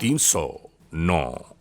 309।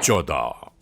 14।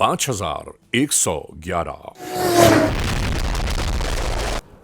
5111।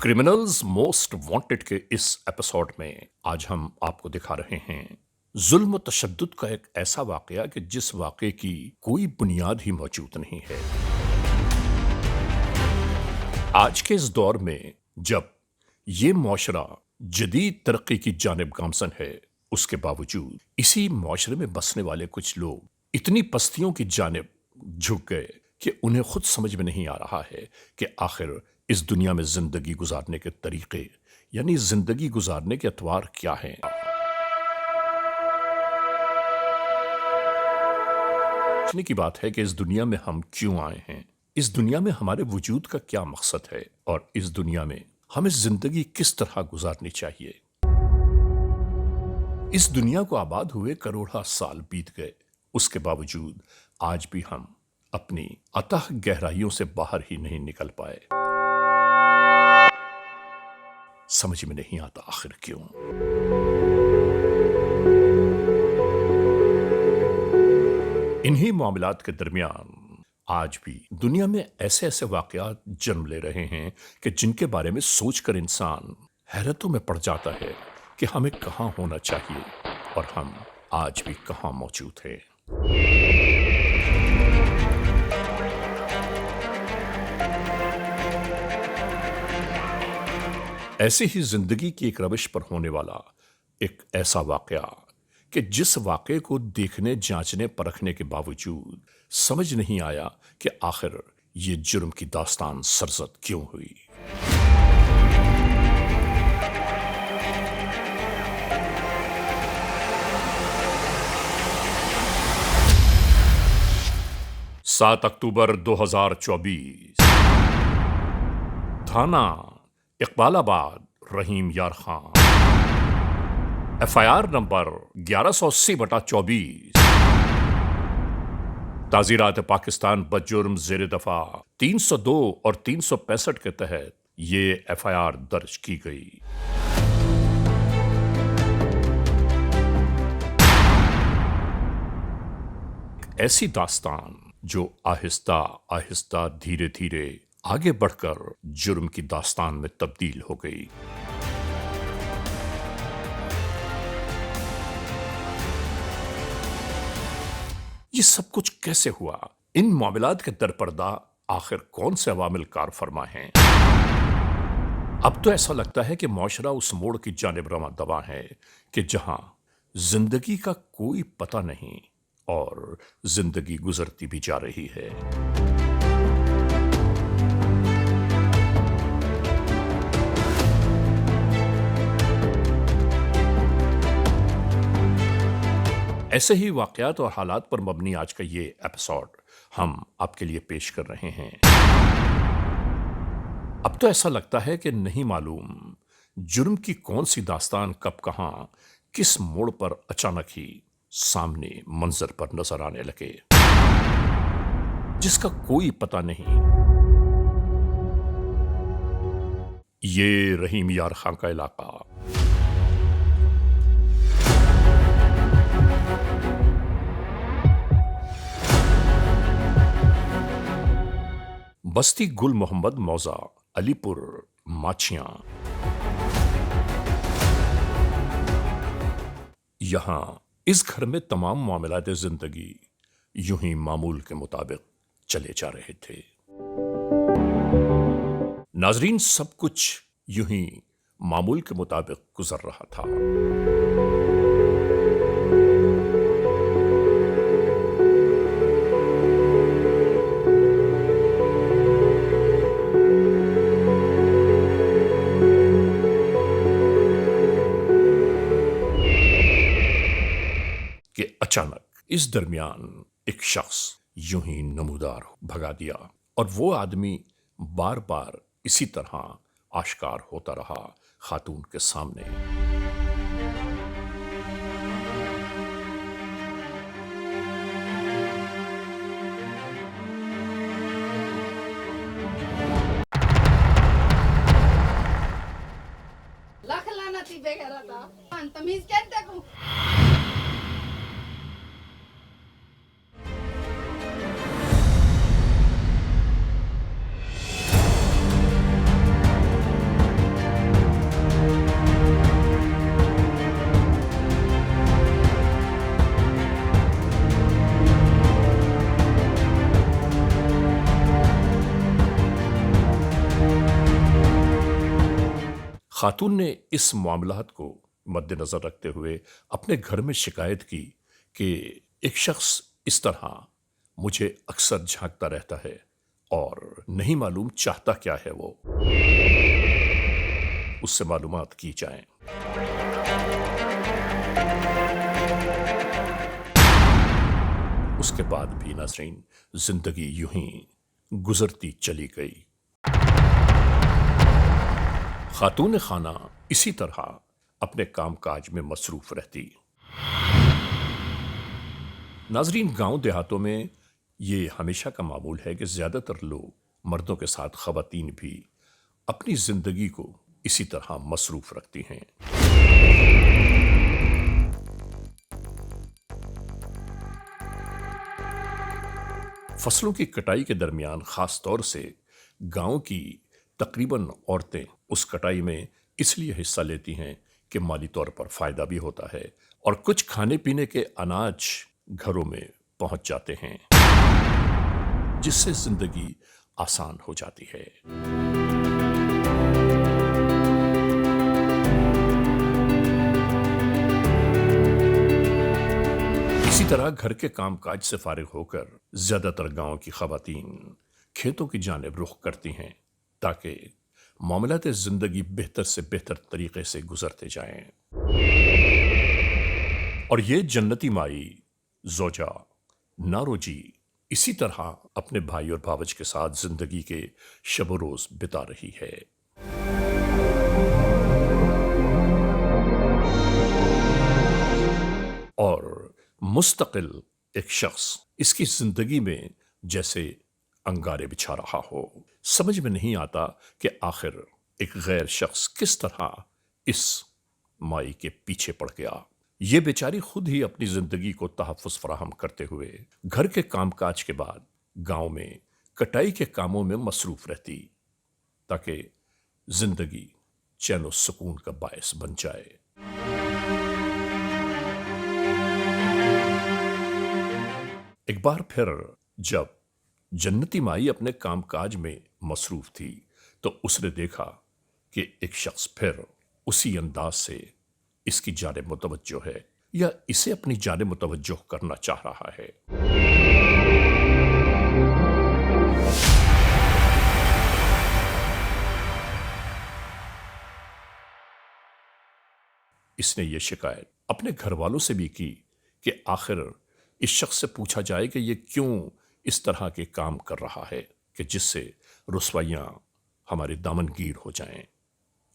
Criminals most wanted کے اس episode میں آج ہم آپ کو دکھا رہے ہیں ظلم و تشدد کا ایک ایسا واقعہ کہ جس واقعے کی کوئی بنیاد ہی موجود نہیں ہے۔ آج کے اس دور میں جب یہ معاشرہ جدید ترقی کی جانب گامزن ہے، اس کے باوجود اسی معاشرے میں بسنے والے کچھ لوگ اتنی پستیوں کی جانب جھک گئے کہ انہیں خود سمجھ میں نہیں آ رہا ہے کہ آخر اس دنیا میں زندگی گزارنے کے طریقے یعنی زندگی گزارنے کے اطوار کیا ہیں۔ پوچھنے کی بات ہے کہ اس دنیا میں ہم کیوں آئے ہیں، اس دنیا میں ہمارے وجود کا کیا مقصد ہے، اور اس دنیا میں ہمیں زندگی کس طرح گزارنی چاہیے۔ اس دنیا کو آباد ہوئے کروڑا سال بیت گئے، اس کے باوجود آج بھی ہم اپنی اتح گہرائیوں سے باہر ہی نہیں نکل پائے۔ سمجھ میں نہیں آتا آخر کیوں۔ انہی معاملات کے درمیان آج بھی دنیا میں ایسے ایسے واقعات جنم لے رہے ہیں کہ جن کے بارے میں سوچ کر انسان حیرتوں میں پڑ جاتا ہے کہ ہمیں کہاں ہونا چاہیے اور ہم آج بھی کہاں موجود ہیں۔ ایسے ہی زندگی کی ایک روش پر ہونے والا ایک ایسا واقعہ کہ جس واقعے کو دیکھنے، جانچنے، پرکھنے کے باوجود سمجھ نہیں آیا کہ آخر یہ جرم کی داستان سرزد کیوں ہوئی۔ سات اکتوبر 2024 تھانہ اقبال آباد رحیم یار خان، FIR نمبر 1180/24، تعزیرات پاکستان بدجرم زیر دفاع 302 اور 365 کے تحت یہ FIR درج کی گئی۔ ایسی داستان جو آہستہ آہستہ دھیرے دھیرے آگے بڑھ کر جرم کی داستان میں تبدیل ہو گئی۔ یہ سب کچھ کیسے ہوا؟ ان معاملات کے درپردہ آخر کون سے عوامل کار فرما ہیں؟ اب تو ایسا لگتا ہے کہ معاشرہ اس موڑ کی جانب رواں دواں ہے کہ جہاں زندگی کا کوئی پتہ نہیں اور زندگی گزرتی بھی جا رہی ہے۔ ایسے ہی واقعات اور حالات پر مبنی آج کا یہ ایپیسوڈ ہم آپ کے لیے پیش کر رہے ہیں۔ اب تو ایسا لگتا ہے کہ نہیں معلوم جرم کی کون سی داستان کب کہاں کس موڑ پر اچانک ہی سامنے منظر پر نظر آنے لگے، جس کا کوئی پتہ نہیں۔ یہ رحیم یار خان کا علاقہ بستی گل محمد موضع علی پور ماچھیاں۔ یہاں اس گھر میں تمام معاملات زندگی یوں ہی معمول کے مطابق چلے جا رہے تھے۔ ناظرین، سب کچھ یوں ہی معمول کے مطابق گزر رہا تھا۔ کہ اچانک اس درمیان ایک شخص یوں ہی نمودار بھگا دیا، اور وہ آدمی بار بار اسی طرح آشکار ہوتا رہا خاتون کے سامنے۔ لکھ لعنتی بغیرتا تمیز کہتے کو خاتون نے اس معاملات کو مد نظر رکھتے ہوئے اپنے گھر میں شکایت کی کہ ایک شخص اس طرح مجھے اکثر جھانکتا رہتا ہے اور نہیں معلوم چاہتا کیا ہے وہ، اس سے معلومات کی جائیں۔ اس کے بعد بھی ناظرین زندگی یوں ہی گزرتی چلی گئی۔ خاتون خانہ اسی طرح اپنے کام کاج میں مصروف رہتی۔ ناظرین گاؤں دیہاتوں میں یہ ہمیشہ کا معمول ہے کہ زیادہ تر لوگ مردوں کے ساتھ خواتین بھی اپنی زندگی کو اسی طرح مصروف رکھتی ہیں۔ فصلوں کی کٹائی کے درمیان خاص طور سے گاؤں کی تقریباً عورتیں اس کٹائی میں اس لیے حصہ لیتی ہیں کہ مالی طور پر فائدہ بھی ہوتا ہے اور کچھ کھانے پینے کے اناج گھروں میں پہنچ جاتے ہیں، جس سے زندگی آسان ہو جاتی ہے۔ اسی طرح گھر کے کام کاج سے فارغ ہو کر زیادہ تر گاؤں کی خواتین کھیتوں کی جانب رخ کرتی ہیں تاکہ معاملات زندگی بہتر سے بہتر طریقے سے گزرتے جائیں۔ اور یہ جنتی مائی زوجہ نارو جی اسی طرح اپنے بھائی اور بھاوج کے ساتھ زندگی کے شب و روز بتا رہی ہے۔ اور مستقل ایک شخص اس کی زندگی میں جیسے انگارے بچھا رہا ہو، سمجھ میں نہیں آتا کہ آخر ایک غیر شخص کس طرح اس مائی کے پیچھے پڑ گیا۔ یہ بیچاری خود ہی اپنی زندگی کو تحفظ فراہم کرتے ہوئے گھر کے کام کاج کے بعد گاؤں میں کٹائی کے کاموں میں مصروف رہتی تاکہ زندگی چین و سکون کا باعث بن جائے۔ ایک بار پھر جب جنتی مائی اپنے کام کاج میں مصروف تھی تو اس نے دیکھا کہ ایک شخص پھر اسی انداز سے اس کی جانب متوجہ ہے یا اسے اپنی جانب متوجہ کرنا چاہ رہا ہے۔ اس نے یہ شکایت اپنے گھر والوں سے بھی کی کہ آخر اس شخص سے پوچھا جائے کہ یہ کیوں اس طرح کے کام کر رہا ہے کہ جس سے رسوائیاں ہمارے دامن گیر ہو جائیں۔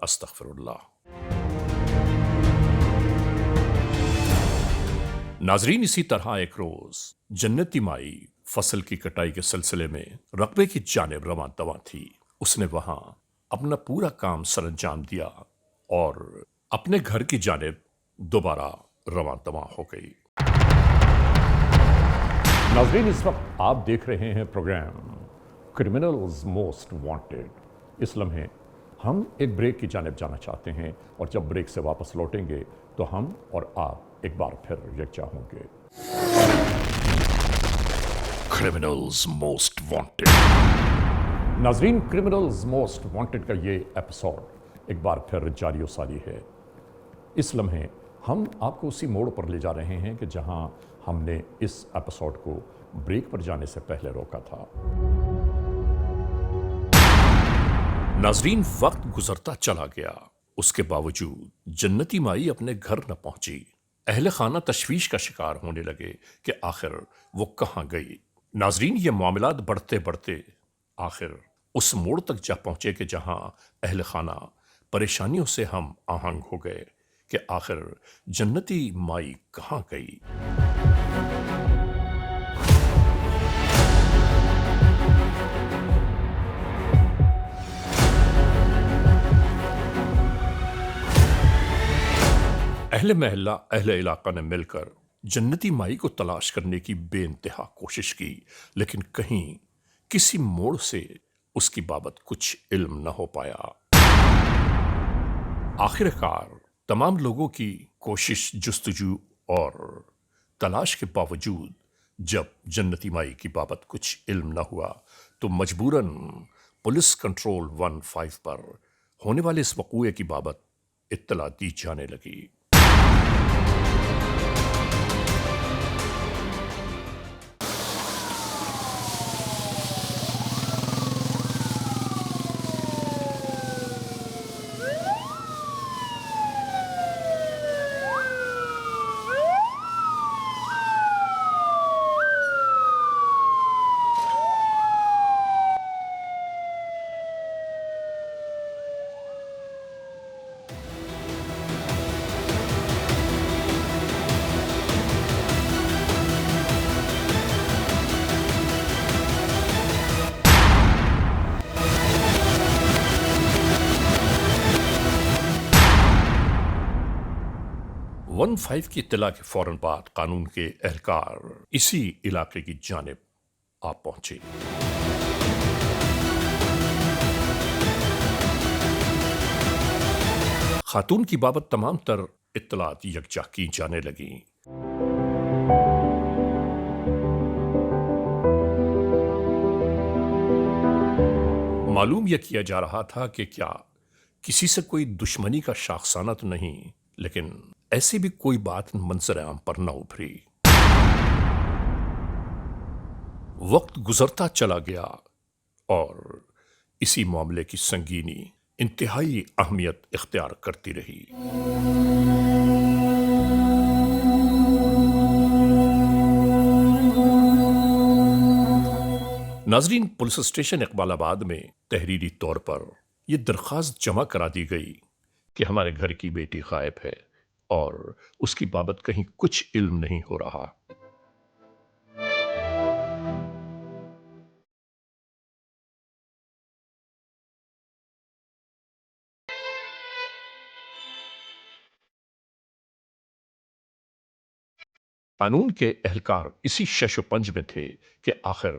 استغفر اللہ۔ ناظرین اسی طرح ایک روز جنتی مائی فصل کی کٹائی کے سلسلے میں رقبے کی جانب رواں دواں تھی۔ اس نے وہاں اپنا پورا کام سر انجام دیا اور اپنے گھر کی جانب دوبارہ رواں دواں ہو گئی۔ ناظرین اس وقت آپ دیکھ رہے ہیں پروگرام کرمنلز موسٹ وانٹڈ۔ اس لمحے ہم ایک بریک کی جانب جانا چاہتے ہیں اور جب بریک سے واپس لوٹیں گے تو ہم اور آپ ایک بار پھر یکجا ہوں گے۔ Criminals most wanted. ناظرین کرمنلز موسٹ وانٹڈ کا یہ ایپیسوڈ ایک بار پھر جاری و ساری ہے۔ اس لمحے ہم آپ کو اسی موڑ پر لے جا رہے ہیں کہ جہاں ہم نے اس ایپیسوڈ کو بریک پر جانے سے پہلے روکا تھا۔ ناظرین وقت گزرتا چلا گیا، اس کے باوجود جنتی مائی اپنے گھر نہ پہنچی۔ اہل خانہ تشویش کا شکار ہونے لگے کہ آخر وہ کہاں گئی۔ ناظرین یہ معاملات بڑھتے بڑھتے آخر اس موڑ تک جا پہنچے کہ جہاں اہل خانہ پریشانیوں سے ہم آہنگ ہو گئے کہ آخر جنتی مائی کہاں گئی۔ اہل محلہ اہل علاقہ نے مل کر جنتی مائی کو تلاش کرنے کی بے انتہا کوشش کی، لیکن کہیں کسی موڑ سے اس کی بابت کچھ علم نہ ہو پایا۔ آخر کار تمام لوگوں کی کوشش جستجو اور تلاش کے باوجود جب جنتی مائی کی بابت کچھ علم نہ ہوا تو مجبوراً پولیس کنٹرول 15 پر ہونے والے اس وقوعے کی بابت اطلاع دی جانے لگی۔ ون 5 کی اطلاع کے فوراً بعد قانون کے اہلکار اسی علاقے کی جانب آ پہنچے۔ خاتون کی بابت تمام تر اطلاعات یکجا کی جانے لگیں۔ معلوم یہ کیا جا رہا تھا کہ کیا کسی سے کوئی دشمنی کا شاخسانہ تو نہیں، لیکن ایسی بھی کوئی بات منظر عام پر نہ ابھری۔ وقت گزرتا چلا گیا اور اسی معاملے کی سنگینی انتہائی اہمیت اختیار کرتی رہی۔ ناظرین، پولیس اسٹیشن اقبال آباد میں تحریری طور پر یہ درخواست جمع کرا دی گئی کہ ہمارے گھر کی بیٹی غائب ہے اور اس کی بابت کہیں کچھ علم نہیں ہو رہا۔ قانون کے اہلکار اسی شش و پنج میں تھے کہ آخر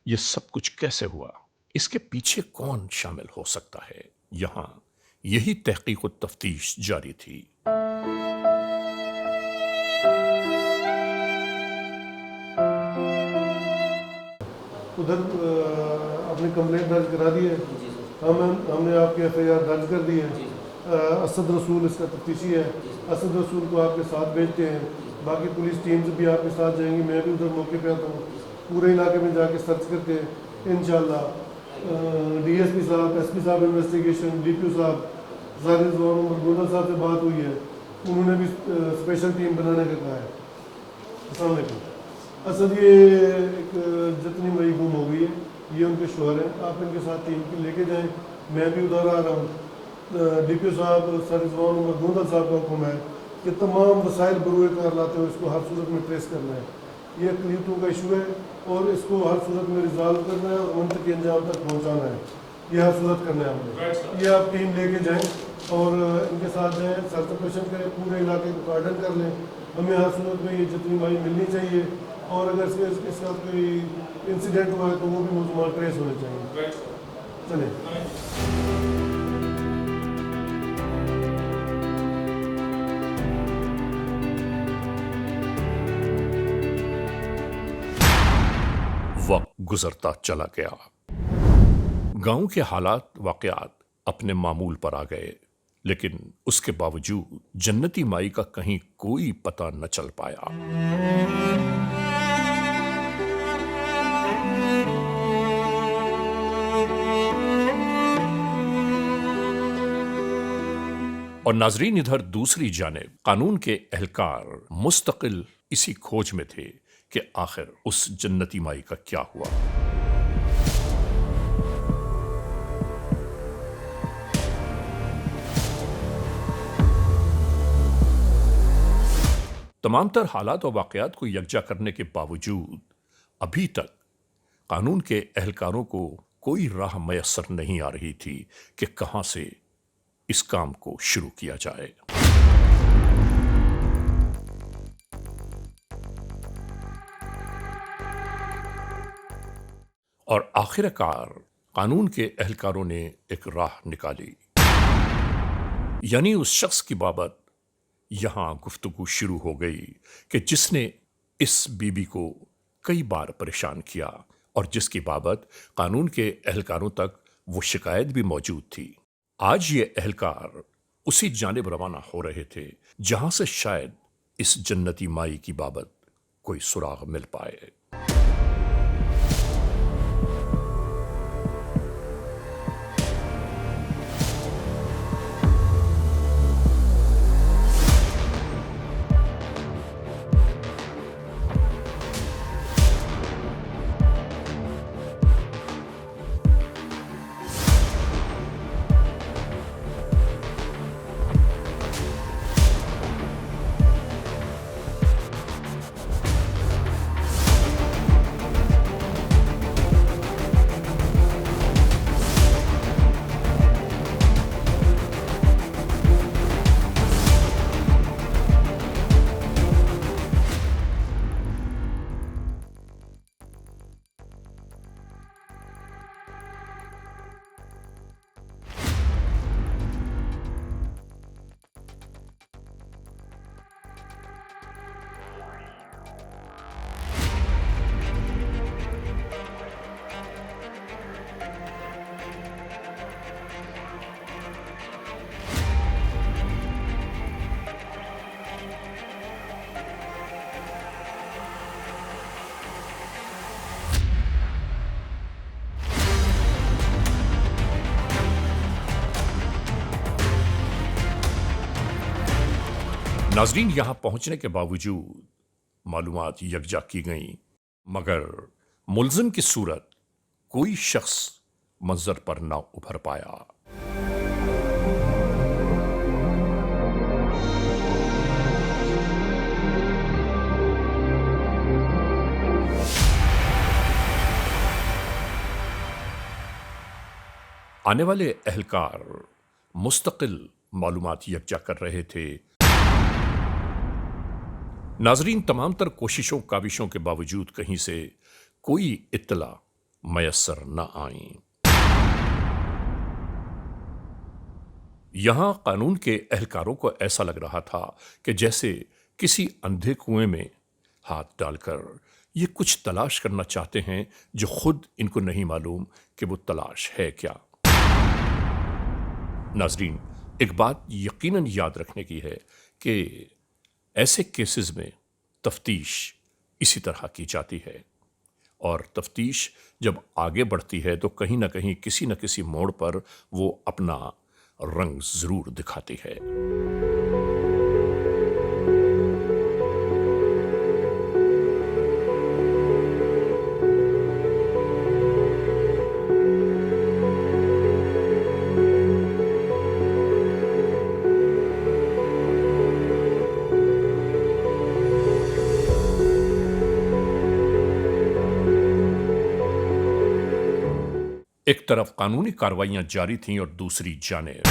یہ سب کچھ کیسے ہوا، اس کے پیچھے کون شامل ہو سکتا ہے۔ یہاں یہی تحقیق و تفتیش جاری تھی۔ ادھر اپنی کمپلین درج کرا دی ہے، ہم نے آپ کی ایف آئی آر درج کر دی ہے۔ اسد رسول اس کا تفتیشی ہے، اسد رسول کو آپ کے ساتھ بھیجتے ہیں، باقی پولیس ٹیمز بھی آپ کے ساتھ جائیں گی، میں بھی ادھر موقع پہ آتا ہوں، پورے علاقے میں جا کے سرچ کرتے ہیں انشاءاللہ۔ ڈی ایس پی صاحب، ایس پی صاحب انویسٹیگیشن، ڈی پی او صاحب، زاہد رضوان عمر گوندل صاحب سے بات ہوئی ہے، انہوں نے بھی اسپیشل ٹیم بنانے کا کہا ہے۔ السلام علیکم۔ اسد یہ ایک جتنی مئی گم ہو گئی ہے، یہ ان کے شوہر ہیں، آپ ان کے ساتھ ٹیم کی لے کے جائیں، میں بھی ادھر آ رہا ہوں۔ ڈی پی او صاحب سر رضوان عمر گوندل صاحب کا حکم ہے کہ تمام وسائل بروئے کار لاتے ہوئے اس کو ہر صورت میں ٹریس کرنا ہے۔ یہ اقلیتوں کا ایشو ہے اور اس کو ہر صورت میں ریزالو کرنا ہے اور منطقی انجام تک پہنچانا ہے، یہ ہر صورت کرنا ہے ہم نے۔ یہ آپ ٹیم لے کے جائیں اور ان کے ساتھ جائیں، سرچ آپریشن کریں، پورے علاقے کو کارڈن کر لیں، ہمیں ہر صورت میں یہ جتنی مائی ملنی چاہیے، اور اگر اس کے ساتھ کوئی انسیڈنٹ ہوا ہے تو وہ بھی ملزمان ٹریس ہونے چاہیے۔ چلیں۔ وقت گزرتا چلا گیا، گاؤں کے حالات واقعات اپنے معمول پر آ گئے، لیکن اس کے باوجود جنتی مائی کا کہیں کوئی پتہ نہ چل پایا۔ اور ناظرین، ادھر دوسری جانب قانون کے اہلکار مستقل اسی کھوج میں تھے کہ آخر اس جنتی مائی کا کیا ہوا۔ تمام تر حالات و واقعات کو یکجا کرنے کے باوجود ابھی تک قانون کے اہلکاروں کو کوئی راہ میسر نہیں آ رہی تھی کہ کہاں سے اس کام کو شروع کیا جائے۔ اور آخر کار قانون کے اہلکاروں نے ایک راہ نکالی، یعنی اس شخص کی بابت یہاں گفتگو شروع ہو گئی کہ جس نے اس بی بی کو کئی بار پریشان کیا اور جس کی بابت قانون کے اہلکاروں تک وہ شکایت بھی موجود تھی۔ آج یہ اہلکار اسی جانب روانہ ہو رہے تھے جہاں سے شاید اس جنتی مائی کی بابت کوئی سراغ مل پائے۔ ناظرین، یہاں پہنچنے کے باوجود معلومات یکجا کی گئیں، مگر ملزم کی صورت کوئی شخص منظر پر نہ ابھر پایا۔ آنے والے اہلکار مستقل معلومات یکجا کر رہے تھے۔ ناظرین، تمام تر کوششوں کاوشوں کے باوجود کہیں سے کوئی اطلاع میسر نہ آئیں۔ یہاں قانون کے اہلکاروں کو ایسا لگ رہا تھا کہ جیسے کسی اندھے کنویں میں ہاتھ ڈال کر یہ کچھ تلاش کرنا چاہتے ہیں جو خود ان کو نہیں معلوم کہ وہ تلاش ہے کیا۔ ناظرین، ایک بات یقیناً یاد رکھنے کی ہے کہ ایسے کیسز میں تفتیش اسی طرح کی جاتی ہے، اور تفتیش جب آگے بڑھتی ہے تو کہیں نہ کہیں کسی نہ کسی موڑ پر وہ اپنا رنگ ضرور دکھاتی ہے۔ ایک طرف قانونی کارروائیاں جاری تھیں اور دوسری جانب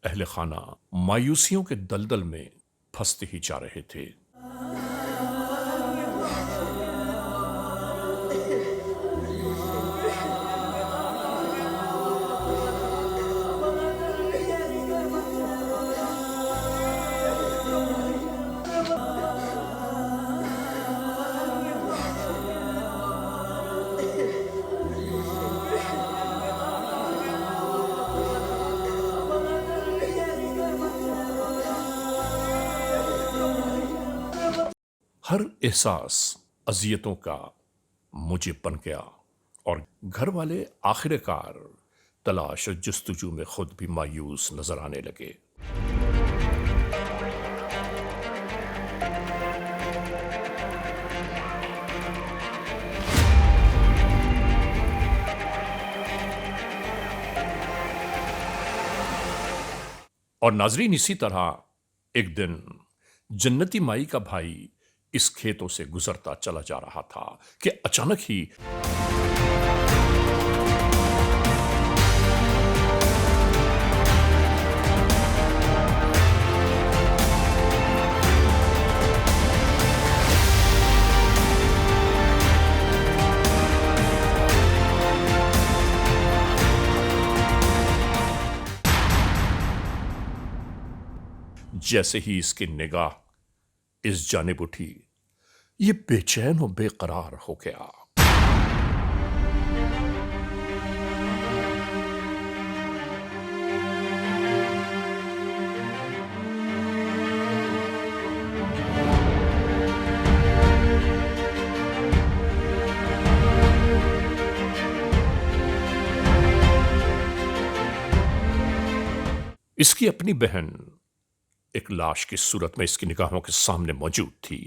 اہل خانہ مایوسیوں کے دلدل میں پھنستے ہی جا رہے تھے۔ ہر احساس اذیتوں کا موجب بن گیا اور گھر والے آخر کار تلاش اور جستجو میں خود بھی مایوس نظر آنے لگے۔ اور ناظرین، اسی طرح ایک دن جنتی مائی کا بھائی اس کھیتوں سے گزرتا چلا جا رہا تھا کہ اچانک ہی جیسے ہی اس کی نگاہ اس جانب اٹھی یہ بے چین و بے قرار ہو گیا۔ اس کی اپنی بہن ایک لاش کی صورت میں اس کی نگاہوں کے سامنے موجود تھی۔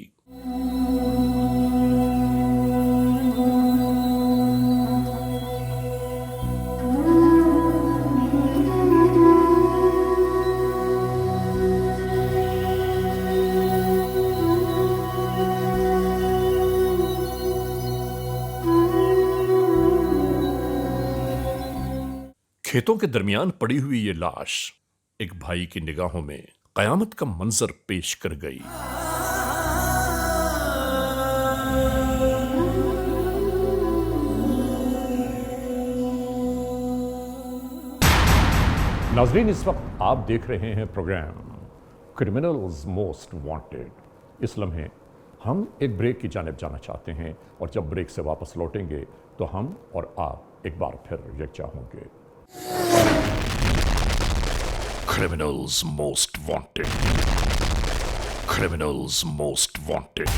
کھیتوں کے درمیان پڑی ہوئی یہ لاش ایک بھائی کی نگاہوں میں قیامت کا منظر پیش کر گئی۔ ناظرین، اس وقت آپ دیکھ رہے ہیں پروگرام کرمنلز موسٹ وانٹڈ۔ اس لمحے ہم ایک بریک کی جانب جانا چاہتے ہیں، اور جب بریک سے واپس لوٹیں گے تو ہم اور آپ ایک بار پھر یکجا ہوں گے۔ Criminals most wanted. Criminals most wanted.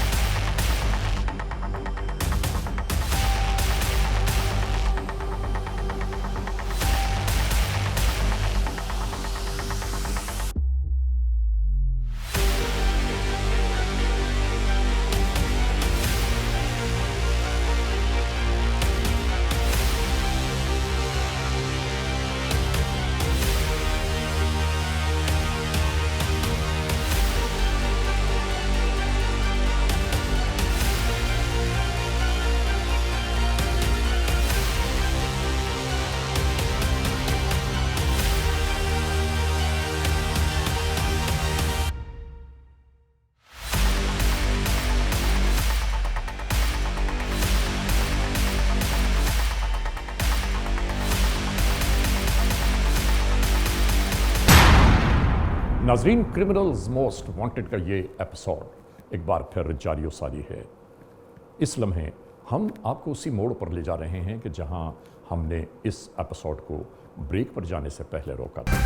ناظرین، کرمنلز موسٹ وانٹڈ کا یہ ایپیسوڈ ایک بار پھر جاری و ساری ہے۔ اس لمحے ہم آپ کو اسی موڑ پر لے جا رہے ہیں کہ جہاں ہم نے اس ایپیسوڈ کو بریک پر جانے سے پہلے روکا تھا۔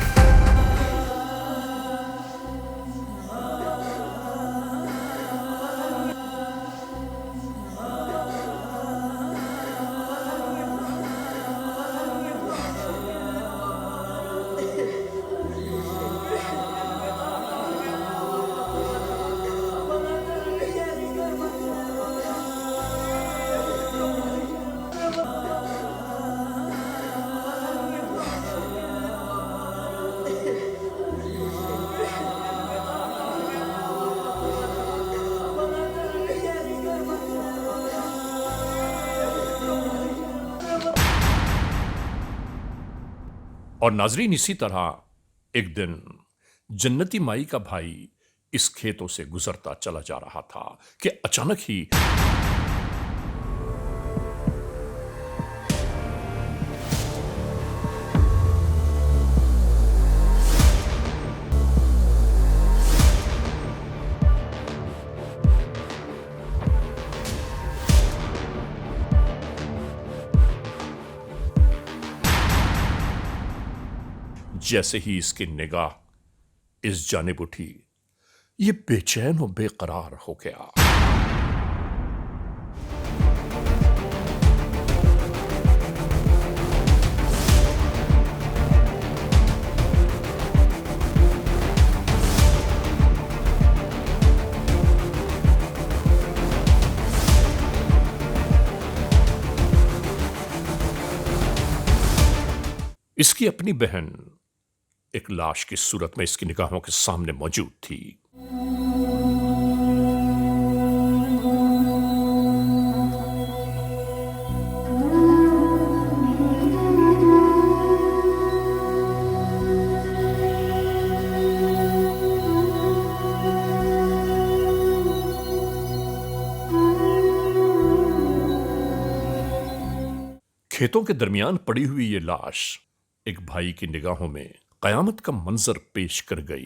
اور ناظرین، اسی طرح ایک دن جنتی مائی کا بھائی اس کھیتوں سے گزرتا چلا جا رہا تھا کہ اچانک ہی جیسے ہی اس کی نگاہ اس جانب اٹھی، یہ بے چین و بے قرار ہو گیا۔ اس کی اپنی بہن ایک لاش کی صورت میں اس کی نگاہوں کے سامنے موجود تھی۔ کھیتوں کے درمیان پڑی ہوئی یہ لاش ایک بھائی کی نگاہوں میں قیامت کا منظر پیش کر گئی۔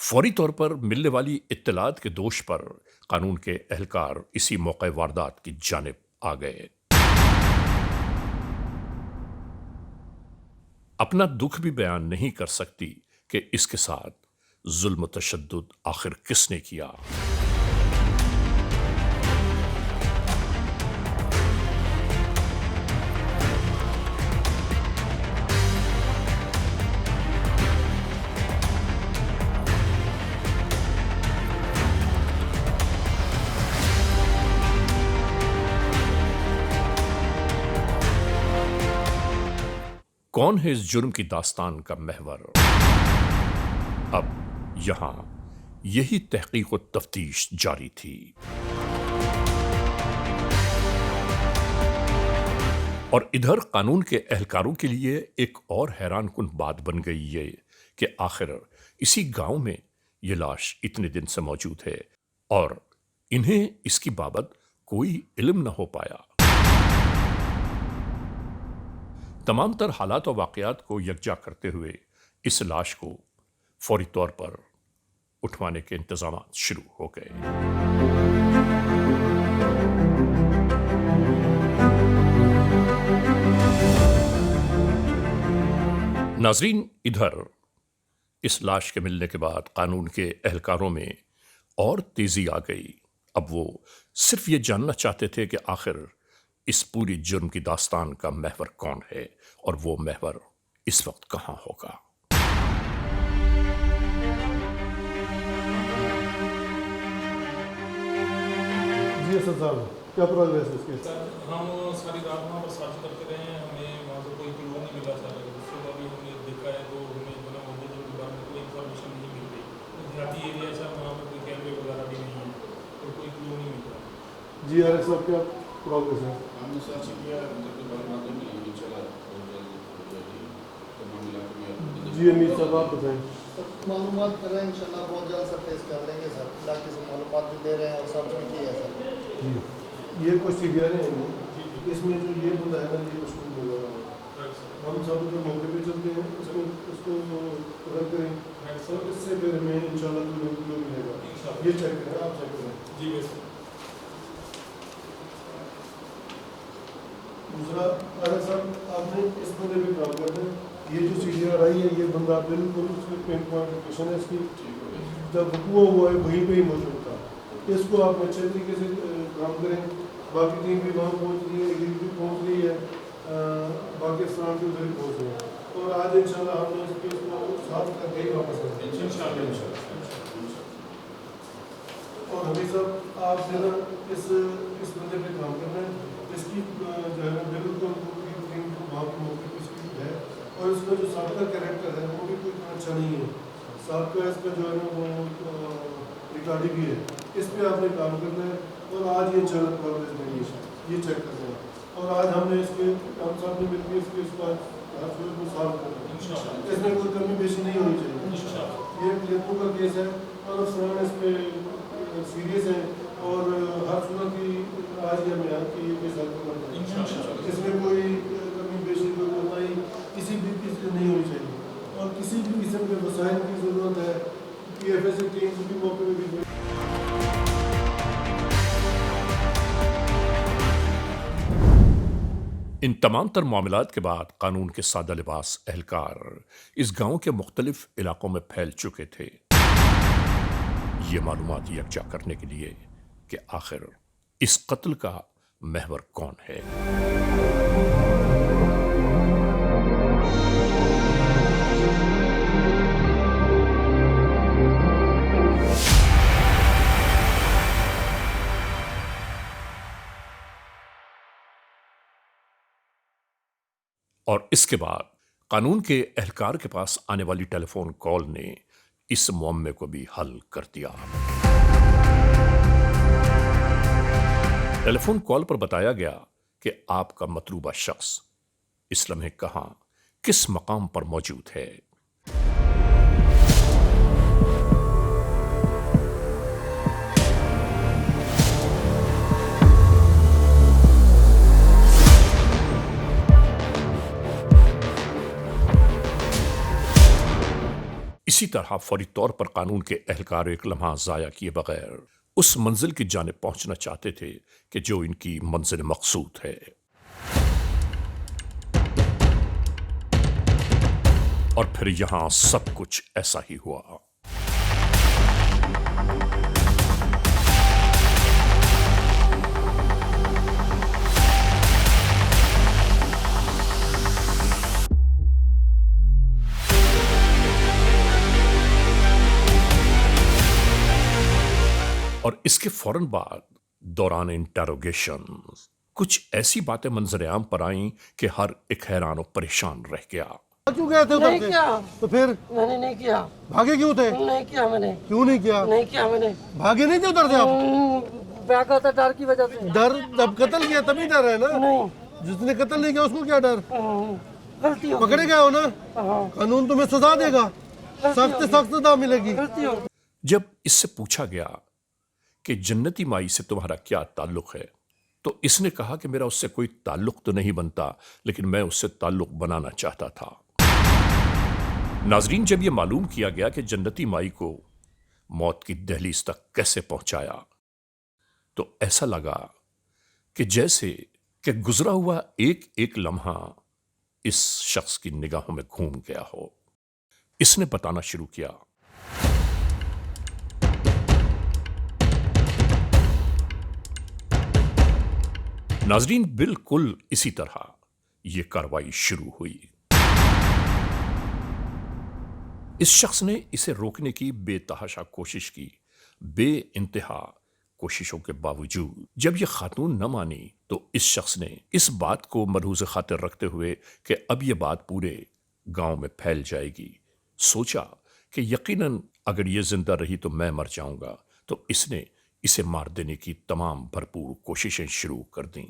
فوری طور پر ملنے والی اطلاعات کے دوش پر قانون کے اہلکار اسی موقع واردات کی جانب آ گئے۔ اپنا دکھ بھی بیان نہیں کر سکتی کہ اس کے ساتھ ظلم و تشدد آخر کس نے کیا۔ کون ہے اس جرم کی داستان کا محور؟ اب یہاں یہی تحقیق و تفتیش جاری تھی، اور ادھر قانون کے اہلکاروں کے لیے ایک اور حیران کن بات بن گئی یہ کہ آخر اسی گاؤں میں یہ لاش اتنے دن سے موجود ہے اور انہیں اس کی بابت کوئی علم نہ ہو پایا۔ تمام تر حالات و واقعات کو یکجا کرتے ہوئے اس لاش کو فوری طور پر اٹھوانے کے انتظامات شروع ہو گئے۔ ناظرین، ادھر اس لاش کے ملنے کے بعد قانون کے اہلکاروں میں اور تیزی آ گئی۔ اب وہ صرف یہ جاننا چاہتے تھے کہ آخر اس پوری جرم کی داستان کا محور کون ہے اور وہ محور اس وقت کہاں ہوگا۔ جی اسد صاحب، کیا پروگریس ہے اس کی؟ سر ہم ساری رات وہاں پر سرچ کرتے رہے ہیں، ہمیں وہاں سے کوئی کلو نہیں ملا سر۔ اس کے بعد بھی ہم نے دیکھا ہے تو ہمیں جو ہے وہ کے بارے میں کوئی انفارمیشن نہیں مل رہی۔ دیہاتی ایریا ہے سر، وہاں پر کوئی کیمرے وغیرہ بھی نہیں ہے اور کوئی کلو نہیں مل رہا۔ جی عارف صاحب، کیا پروگریس ہے؟ ہم نے سرچ کیا، معلومات نہیں ملی، ان شاء اللہ بہت جلد ہو جائے گی تمام علاقوں میں۔ جی امیر صاحب، آپ بتائیں۔ معلومات کر رہے ہیں، انشاءاللہ بہت جلد سر ٹیسٹ کر لیں گے سر۔ علاقے سے معلومات بھی دے رہے ہیں اور سب میں کی ہے سر۔ جی یہ کچھ سیڈیاں ہیں، اس میں جو یہ بندہ ہے نا، یہ مشکل مل رہا ہے۔ ہم سب جو موقع پہ چلتے ہیں اس کو رد کریں اور اس سے پھر ہمیں انشاءاللہ جو ملے گا یہ چیک کریں، آپ چیک کریں۔ جی بس دوسرا عارف صاحب، آپ نے اس بندے پہ کام کرنا ہے۔ یہ جو سی ڈی آر آئی ہے، یہ بندہ بالکل اس کی پین پوائنٹ لوکیشن ہے اس کی، جب وقوع ہوا ہے وہیں پہ ہی موجود تھا۔ اس کو آپ اچھے طریقے سے کام کریں۔ باقی ٹیم بھی وہاں پہنچ رہی ہے، ایگری بھی پہنچ رہی ہے، باقی افسران بھی ادھر ہی پہنچ رہے ہیں، اور آج انشاءاللہ ہم نے اس کیس کو صاف کر کے ہی واپس کر دیں گے انشاءاللہ۔ اور حمید صاحب، آپ جو ہے نا اس بندے پہ کام کرنا ہے۔ اس کی جو ہے نا بالکل وہاں کے موقع پہ اس کی ہے، اور اس کا جو سابقہ کریکٹر ہے وہ بھی کوئی اتنا اچھا نہیں ہے۔ سابقہ اس کا جو ہے نا وہ ریکارڈی بھی ہے۔ اس پہ آپ نے کام کرنا ہے، اور آج یہ چل پروگریس نہیں ہے، یہ چیک کرنا ہے۔ اور آج ہم نے اس کے ہم صاحب نے مل کے اس کے اس کا ہر صورت کو صاف کرنا ہے۔ اس میں کوئی کمی بیشی نہیں ہونی چاہیے۔ یہ پلیتوں کا کیس ہے اور افسران اس پہ سیریس ہیں، اور ہر صورت کی آج یہ میعاد کی یہ کیس حل کرنا ہے۔ اس میں کوئی کمی بیشی کوئی کوتاہی کسی بھی چیز سے نہیں ہونی چاہیے، اور کسی بھی قسم کے وسائل کی ضرورت ہے پی ایف ایس ٹیم بھی موقع پہ بھی۔ ان تمام تر معاملات کے بعد قانون کے سادہ لباس اہلکار اس گاؤں کے مختلف علاقوں میں پھیل چکے تھے، یہ معلومات یکجا کرنے کے لیے کہ آخر اس قتل کا محور کون ہے۔ اور اس کے بعد قانون کے اہلکار کے پاس آنے والی ٹیلی فون کال نے اس معمے کو بھی حل کر دیا۔ ٹیلی فون کال پر بتایا گیا کہ آپ کا مطلوبہ شخص اس لمحے کہاں کس مقام پر موجود ہے۔ اسی طرح فوری طور پر قانون کے اہلکار ایک لمحہ ضائع کیے بغیر اس منزل کی جانب پہنچنا چاہتے تھے کہ جو ان کی منزل مقصود ہے، اور پھر یہاں سب کچھ ایسا ہی ہوا۔ اور اس کے فوراً بعد دوران انٹروگیشن کچھ ایسی باتیں منظر عام پر آئیں کہ ہر ایک حیران و پریشان رہ گیا۔ کیوں گئے تھے ادھر نہیں سے؟ کیا، تو پھر میں نے نہیں کیا، بھاگے کیوں تھے؟ نہیں کیا میں نے، کیوں نہیں کیا؟ نہیں کیا میں نے، بھاگے نہیں تھے ادھر سے آپ؟ بھاگا تھا ڈر کی وجہ سے۔ ڈر جب قتل کیا تبھی ڈر ہے نا، نہیں، جس نے قتل نہیں کیا اس کو کیا ڈر؟ غلطی ہو پکڑے گئے ہو نا، ہاں، قانون تمہیں سزا دے گا، سخت سے سخت سزا ملے گی۔ غلطی ہو جب اس سے پوچھا گیا کہ جنتی مائی سے تمہارا کیا تعلق ہے تو اس نے کہا کہ میرا اس سے کوئی تعلق تو نہیں بنتا، لیکن میں اس سے تعلق بنانا چاہتا تھا۔ ناظرین، جب یہ معلوم کیا گیا کہ جنتی مائی کو موت کی دہلیز تک کیسے پہنچایا تو ایسا لگا کہ جیسے کہ گزرا ہوا ایک ایک لمحہ اس شخص کی نگاہوں میں گھوم گیا ہو۔ اس نے بتانا شروع کیا۔ ناظرین، بالکل اسی طرح یہ کارروائی شروع ہوئی۔ اس شخص نے اسے روکنے کی بے تحاشا کوشش کی۔ بے انتہا کوششوں کے باوجود جب یہ خاتون نہ مانی تو اس شخص نے اس بات کو ملحوظ خاطر رکھتے ہوئے کہ اب یہ بات پورے گاؤں میں پھیل جائے گی، سوچا کہ یقیناً اگر یہ زندہ رہی تو میں مر جاؤں گا، تو اس نے اسے مار دینے کی تمام بھرپور کوششیں شروع کر دیں۔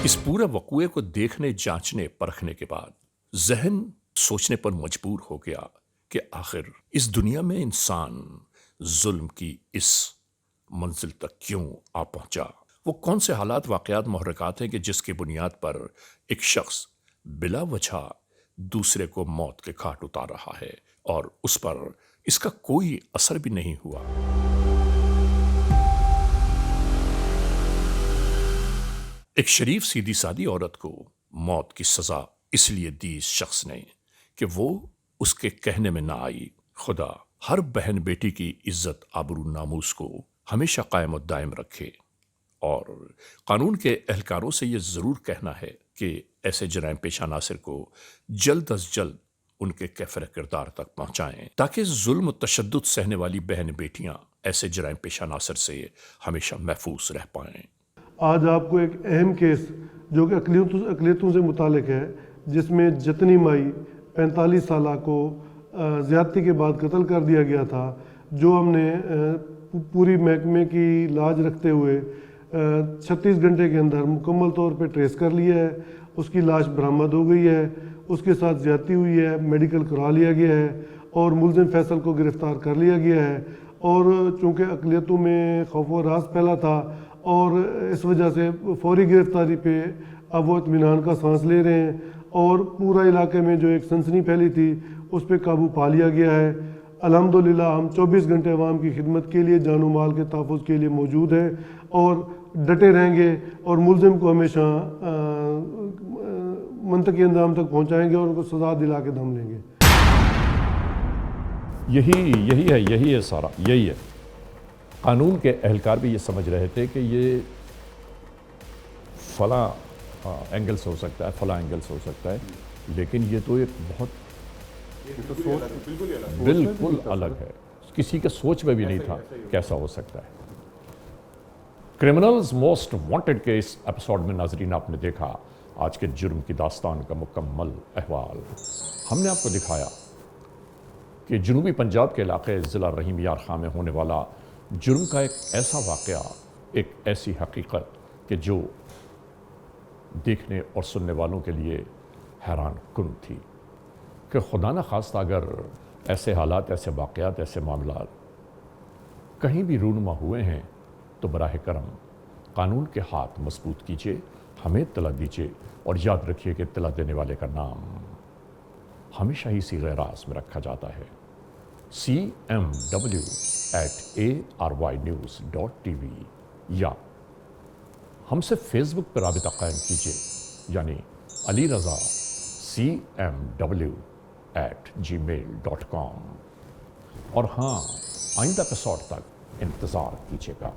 اس پورے وقوعے کو دیکھنے، جانچنے، پرکھنے کے بعد ذہن سوچنے پر مجبور ہو گیا کہ آخر اس دنیا میں انسان ظلم کی اس منزل تک کیوں آ پہنچا؟ وہ کون سے حالات، واقعات، محرکات ہیں کہ جس کی بنیاد پر ایک شخص بلا وجہ دوسرے کو موت کے گھاٹ اتار رہا ہے اور اس پر اس کا کوئی اثر بھی نہیں ہوا؟ ایک شریف سیدھی سادی عورت کو موت کی سزا اس لیے دی اس شخص نے کہ وہ اس کے کہنے میں نہ آئی۔ خدا ہر بہن بیٹی کی عزت، آبرو، ناموس کو ہمیشہ قائم و دائم رکھے، اور قانون کے اہلکاروں سے یہ ضرور کہنا ہے کہ ایسے جرائم پیشہ عناصر کو جلد از جلد ان کے کیفر کردار تک پہنچائیں تاکہ ظلم و تشدد سہنے والی بہن بیٹیاں ایسے جرائم پیشہ عناصر سے ہمیشہ محفوظ رہ پائیں۔ آج آپ کو ایک اہم کیس جو کہ اقلیتوں سے متعلق ہے، جس میں جتنی مائی 45 سالہ کو زیادتی کے بعد قتل کر دیا گیا تھا، جو ہم نے پوری محکمے کی لاج رکھتے ہوئے 36 گھنٹے کے اندر مکمل طور پہ ٹریس کر لیا ہے۔ اس کی لاش برآمد ہو گئی ہے، اس کے ساتھ زیادتی ہوئی ہے، میڈیکل کرا لیا گیا ہے اور ملزم فیصل کو گرفتار کر لیا گیا ہے۔ اور چونکہ اقلیتوں میں خوف و راز پھیلا تھا اور اس وجہ سے فوری گرفتاری پہ اب وہ اطمینان کا سانس لے رہے ہیں، اور پورا علاقے میں جو ایک سنسنی پھیلی تھی اس پہ قابو پا لیا گیا ہے۔ الحمدللہ ہم 24 گھنٹے عوام کی خدمت کے لیے، جان و مال کے تحفظ کے لیے موجود ہیں اور ڈٹے رہیں گے، اور ملزم کو ہمیشہ منطقی انجام تک پہنچائیں گے اور ان کو سزا دلا کے دم لیں گے۔ یہی ہے سارا، یہی ہے۔ قانون کے اہلکار بھی یہ سمجھ رہے تھے کہ یہ فلاں اینگل سے ہو سکتا ہے، فلاں اینگل سے ہو سکتا ہے، لیکن یہ تو ایک بہت بالکل الگ ہے، کسی کے سوچ میں بھی نہیں تھا کیسا ہو سکتا ہے۔ کرمنلز موسٹ وانٹڈ کے اس ایپیسوڈ میں ناظرین آپ نے دیکھا آج کے جرم کی داستان کا مکمل احوال۔ ہم نے آپ کو دکھایا کہ جنوبی پنجاب کے علاقے ضلع رحیم یار خاں میں ہونے والا جرم کا ایک ایسا واقعہ، ایک ایسی حقیقت کہ جو دیکھنے اور سننے والوں کے لیے حیران کن تھی، کہ خدا نہ خواستہ اگر ایسے حالات، ایسے واقعات، ایسے معاملات کہیں بھی رونما ہوئے ہیں تو براہ کرم قانون کے ہاتھ مضبوط کیجیے، ہمیں اطلاع دیجیے، اور یاد رکھیے کہ اطلاع دینے والے کا نام ہمیشہ ہی صیغہ راز میں رکھا جاتا ہے، cmw@arynews.tv، یا ہم سے فیس بک پر رابطہ قائم کیجیے، یعنی علی رضا cmw@gmail.com، اور ہاں، آئندہ ایپیسوڈ تک انتظار کیجیے گا۔